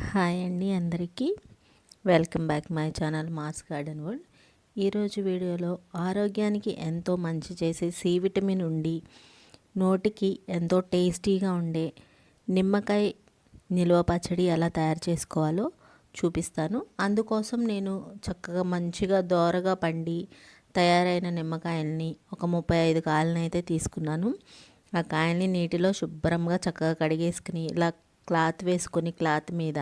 Hi అండి అందరికీ welcome back my channel MOS garden world. ఈరోజు వీడియోలో ఆరోగ్యానికి ఎంతో మంచి చేసే సి విటమిన్ ఉండి నోటికి ఎంతో టేస్టీగా ఉండే నిమ్మకాయ నిల్వ పచ్చడి ఎలా తయారు చేసుకోవాలో చూపిస్తాను. అందుకోసం నేను చక్కగా మంచిగా దోరగా పండి తయారైన నిమ్మకాయల్ని ఒక 35 కాయలను అయితే తీసుకున్నాను. ఆ కాయల్ని నీటిలో శుభ్రంగా చక్కగా కడిగేసుకుని ఇలా క్లాత్ వేసుకొని క్లాత్ మీద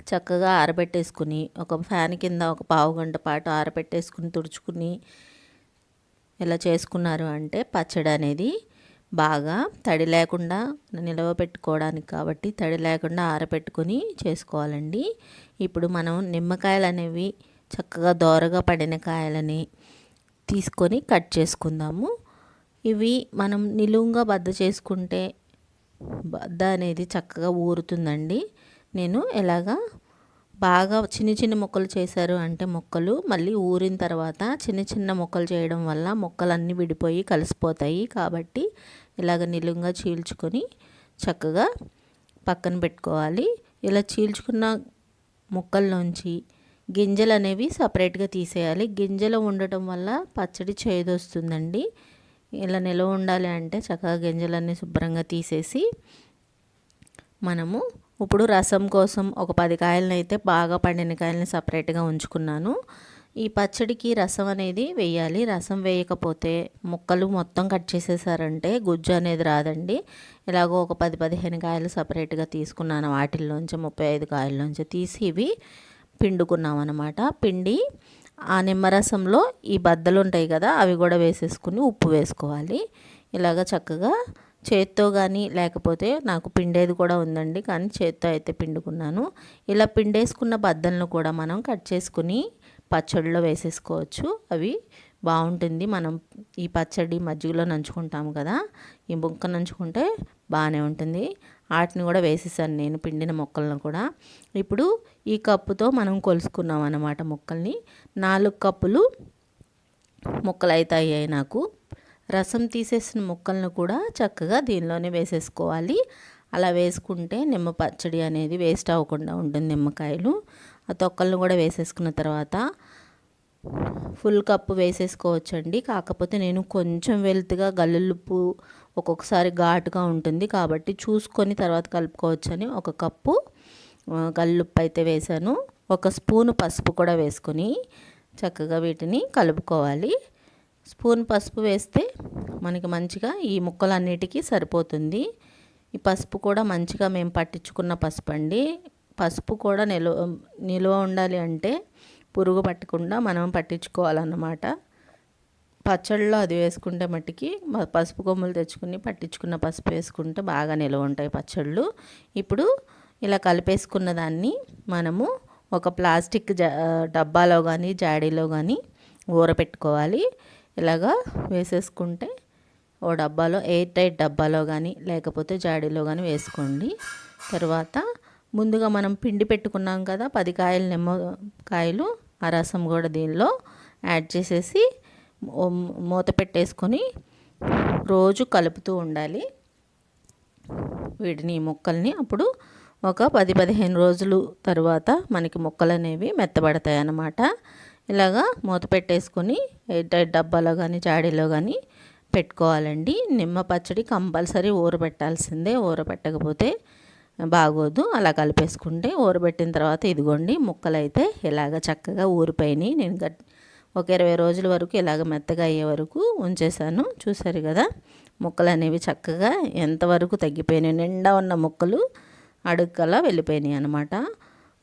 చక్కగా ఆరబెట్టేసుకుని ఒక ఫ్యాన్ కింద ఒక పావు గంట పాటు ఆరబెట్టేసుకుని తుడుచుకుని ఇలా చేసుకున్నారు అంటే పచ్చడి అనేది బాగా తడి లేకుండా నిలవ పెట్టుకోవడానికి కాబట్టి తడి లేకుండా ఆరబెట్టుకొని చేసుకోవాలండి. ఇప్పుడు మనం నిమ్మకాయలు అనేవి చక్కగా దోరగా పడిన కాయలని తీసుకొని కట్ చేసుకుందాము. ఇవి మనం నిలువుగా బద్ద చేసుకుంటే బద్ద అనేది చక్కగా ఊరుతుందండి. నేను ఎలాగా బాగా చిన్న చిన్న ముక్కలు చేశారు అంటే ముక్కలు మళ్ళీ ఊరిన తర్వాత చిన్న చిన్న ముక్కలు చేయడం వల్ల ముక్కలన్నీ విడిపోయి కలిసిపోతాయి. కాబట్టి ఇలాగ నిలువుగా చీల్చుకొని చక్కగా పక్కన పెట్టుకోవాలి. ఇలా చీల్చుకున్న ముక్కల్లోంచి గింజలు అనేవి సపరేట్గా తీసేయాలి. గింజలు ఉండటం వల్ల పచ్చడి చేదొస్తుందండి. ఇలా నిలవ ఉండాలి అంటే చక్కగా గింజలన్నీ శుభ్రంగా తీసేసి మనము ఇప్పుడు రసం కోసం ఒక 10 కాయలను అయితే బాగా పండిన కాయలని సపరేట్గా ఉంచుకున్నాను. ఈ పచ్చడికి రసం అనేది వేయాలి. రసం వేయకపోతే ముక్కలు మొత్తం కట్ చేసేసారంటే గుజ్జు అనేది రాదండి. ఇలాగో ఒక 10-15 కాయలు సపరేట్గా తీసుకున్నాను. వాటిల్లోంచి 35 కాయల్లోంచి తీసి ఇవి పిండుకున్నాం అన్నమాట. పిండి ఆ నిమ్మరసంలో ఈ బద్దలు ఉంటాయి కదా అవి కూడా వేసేసుకుని ఉప్పు వేసుకోవాలి. ఇలాగ చక్కగా చేత్తో కానీ లేకపోతే నాకు పిండేది కూడా ఉందండి, కానీ చేత్తో అయితే పిండుకున్నాను. ఇలా పిండేసుకున్న బద్దలను కూడా మనం కట్ చేసుకుని పచ్చడిలో వేసేసుకోవచ్చు. అవి బాగుంటుంది. మనం ఈ పచ్చడి మజ్జిగలో నంచుకుంటాము కదా, ఈ ముక్క నంచుకుంటే బాగానే ఉంటుంది. వాటిని కూడా వేసేసాను నేను పిండిన ముక్కలను కూడా. ఇప్పుడు ఈ కప్పుతో మనం కొలుసుకున్నాం అన్నమాట ముక్కల్ని. 4 కప్పులు ముక్కలు అయితే అయ్యాయి నాకు. రసం తీసేసిన ముక్కలను కూడా చక్కగా దీనిలోనే వేసేసుకోవాలి. అలా వేసుకుంటే నిమ్మ పచ్చడి అనేది వేస్ట్ అవ్వకుండా ఉంటుంది. నిమ్మకాయలు ఆ తొక్కలను కూడా వేసేసుకున్న తర్వాత ఫుల్ కప్పు వేసేసుకోవచ్చండి. కాకపోతే నేను కొంచెం వెల్త్గా గల్లుప్పు ఒక్కొక్కసారి ఘాటుగా ఉంటుంది కాబట్టి చూసుకొని తర్వాత కలుపుకోవచ్చని 1 కప్పు గల్లుప్పు అయితే వేసాను. 1 స్పూను పసుపు కూడా వేసుకొని చక్కగా వీటిని కలుపుకోవాలి. స్పూన్ పసుపు వేస్తే మనకి మంచిగా ఈ ముక్కలన్నిటికీ సరిపోతుంది. ఈ పసుపు కూడా మంచిగా మేము పట్టించుకున్న పసుపు అండి. పసుపు కూడా నిల్వ ఉండాలి అంటే పురుగు పట్టకుండా మనం పట్టించుకోవాలన్నమాట. పచ్చళ్ళలో అది వేసుకుంటే మట్టికి పసుపు కొమ్ములు తెచ్చుకుని పట్టించుకున్న పసుపు వేసుకుంటే బాగా నిల్వ ఉంటాయి పచ్చళ్ళు. ఇప్పుడు ఇలా కలిపేసుకున్న దాన్ని మనము ఒక ప్లాస్టిక్ డబ్బాలో కానీ జాడీలో కానీ ఊరపెట్టుకోవాలి. ఇలాగా వేసేసుకుంటే ఓ డబ్బాలో ఎయిర్ టైట్ డబ్బాలో కానీ లేకపోతే జాడీలో కానీ వేసుకోండి. తర్వాత ముందుగా మనం పిండి పెట్టుకున్నాం కదా 10 కాయలు నిమ్మకాయలు, ఆ రసం కూడా దీనిలో యాడ్ చేసేసి మూత పెట్టేసుకొని రోజు కలుపుతూ ఉండాలి వీటిని ముక్కల్ని. అప్పుడు ఒక 10-15 రోజులు తర్వాత మనకి ముక్కలు అనేవి మెత్తబడతాయి అన్నమాట. ఇలాగా మూత పెట్టేసుకొని ఎయిర్ టైట్ డబ్బాలో కానీ జాడీలో కానీ పెట్టుకోవాలండి. నిమ్మ పచ్చడి కంపల్సరీ ఊరబెట్టాల్సిందే, ఊరబెట్టకపోతే బాగోదు. అలా కలిపేసుకుంటే ఊరబెట్టిన తర్వాత ఇదిగోండి ముక్కలు అయితే ఇలాగ చక్కగా ఊరిపోయినాయి. నేను ఒక 20 రోజుల వరకు ఇలాగ మెత్తగా అయ్యే వరకు ఉంచేసాను. చూసారు కదా ముక్కలు అనేవి చక్కగా ఎంతవరకు తగ్గిపోయినాయి. నిండా ఉన్న ముక్కలు అడుక్కలా వెళ్ళిపోయినాయి అన్నమాట.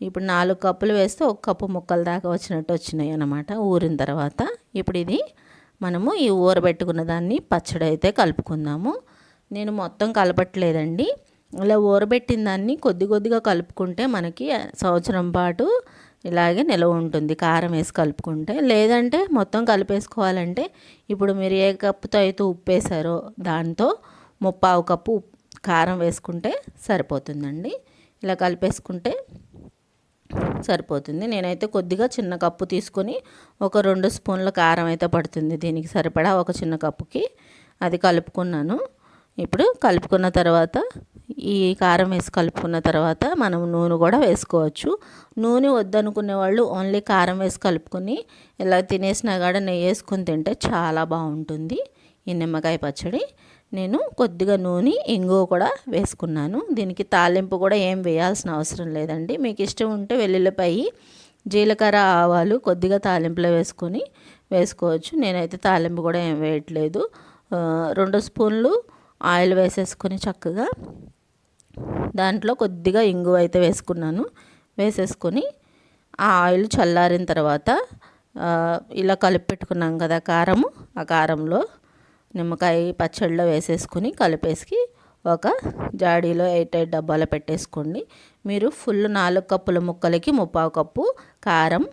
ఇప్పుడు 4 కప్పులు వేస్తే 1 కప్పు ముక్కల దాకా వచ్చినాయి అన్నమాట ఊరిన తర్వాత. ఇప్పుడు ఇది మనము ఈ ఊరబెట్టుకున్న దాన్ని పచ్చడి అయితే కలుపుకుందాము. నేను మొత్తం కలపట్లేదండి. ఇలా ఊరబెట్టిన దాన్ని కొద్ది కొద్దిగా కలుపుకుంటే మనకి సంవత్సరం పాటు ఇలాగే నిల్వ ఉంటుంది కారం వేసి కలుపుకుంటే. లేదంటే మొత్తం కలిపేసుకోవాలంటే ఇప్పుడు మీరు ఏ కప్పుతో అయితే ఉప్పు వేసారో దాంతో 3/4 కప్పు కారం వేసుకుంటే సరిపోతుందండి. ఇలా కలిపేసుకుంటే సరిపోతుంది. నేనైతే కొద్దిగా చిన్న కప్పు తీసుకొని ఒక 2 స్పూన్ల కారం అయితే పడుతుంది దీనికి సరిపడా ఒక చిన్న కప్పుకి, అది కలుపుకున్నాను. ఇప్పుడు కలుపుకున్న తర్వాత ఈ కారం వేసి కలుపుకున్న తర్వాత మనం నూనె కూడా వేసుకోవచ్చు. నూనె వద్దనుకునే వాళ్ళు ఓన్లీ కారం వేసి కలుపుకొని ఇలా తినేసినా కూడా నెయ్యి వేసుకొని తింటే చాలా బాగుంటుంది ఈ నిమ్మకాయ పచ్చడి. నేను కొద్దిగా నూనె ఇంగువ కూడా వేసుకున్నాను. దీనికి తాలింపు కూడా ఏం వేయాల్సిన అవసరం లేదండి. మీకు ఇష్టం ఉంటే వెల్లుల్లిపాయి, జీలకర్ర, ఆవాలు కొద్దిగా తాలింపులో వేసుకోవచ్చు. నేనైతే తాలింపు కూడా ఏం వేయట్లేదు. 2 స్పూన్లు ఆయిల్ వేసేసుకొని చక్కగా దాంట్లో కొద్దిగా ఇంగువ అయితే వేసేసుకొని ఆ ఆయిల్ చల్లారిన తర్వాత ఇలా కలిపి పెట్టుకున్నాం కదా కారము, ఆ కారంలో నిమ్మకాయ పచ్చడిలో వేసేసుకొని కలిపేసి ఒక జాడీలో 8 డబ్బాలో పెట్టేసుకోండి. మీరు ఫుల్ 4 కప్పుల ముక్కలకి 3/4 కప్పు కారం,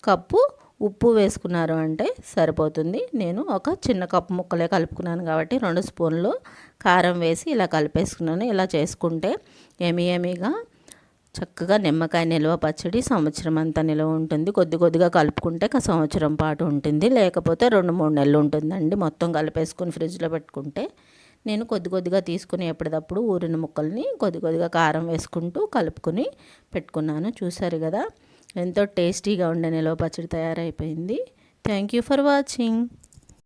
కప్పు ఉప్పు వేసుకున్నారు అంటే సరిపోతుంది. నేను ఒక చిన్న కప్పు ముక్కలే కలుపుకున్నాను కాబట్టి 2 స్పూన్లు కారం వేసి ఇలా కలిపేసుకున్నాను. ఇలా చేసుకుంటే ఎమీగా చక్కగా నిమ్మకాయ నిల్వ పచ్చడి సంవత్సరం అంతా నిల్వ ఉంటుంది. కొద్దిగా కలుపుకుంటే సంవత్సరం పాటు ఉంటుంది, లేకపోతే 2-3 నెలలు ఉంటుందండి. మొత్తం కలిపేసుకుని ఫ్రిడ్జ్లో పెట్టుకుంటే నేను కొద్దిగా తీసుకుని ఎప్పటికప్పుడు ఊరిన ముక్కల్ని కొద్దిగా కారం వేసుకుంటూ కలుపుకొని పెట్టుకున్నాను. చూసారు కదా ఎంతో టేస్టీగా ఉండే నిల్వ పచ్చడి తయారైపోయింది. Thank you for watching.